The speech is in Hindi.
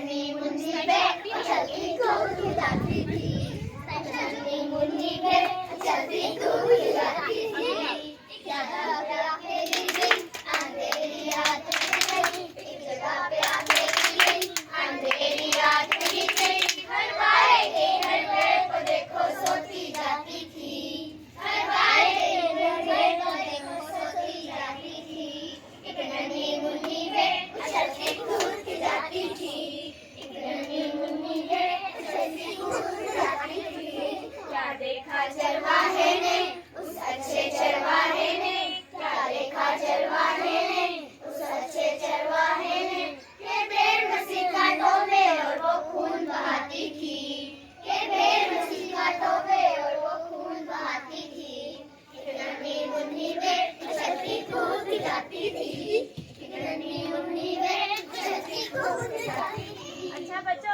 नन्ही मुन्नी पे चलती कूद जाती थी, नन्ही मुन्नी पे चलती कूद जाती थी। एक जगह पे अकेली गई, अंधेरी रात बीत गई। एक जगह पे अकेली गई, अंधेरी रात बीत गई। हर बार के हर पेड़ को देखो सोती जाती थी, हर बार के हर पेड़ को देखो सोती जाती थी। एक नन्ही मुन्नी पे चलती कूद जाती थी, एक नन्ही मुन्नी पे चलती कूद जाती थी। क्या देखा चरवाहे ने उस अच्छे चरवाहे ने, क्या देखा चरवाहे ने उस अच्छे चरवाहे ने, के भेड़ मसीह कांटों में और वो खून बहाती थी, के भेड़ मसीह कांटों में और वो खून बहाती थी। एक नन्ही मुन्नी पे चलती कूद जाती थी, एक नन्ही मुन्नी पे चलती कूद जाती थी। अच्छा बच्चों।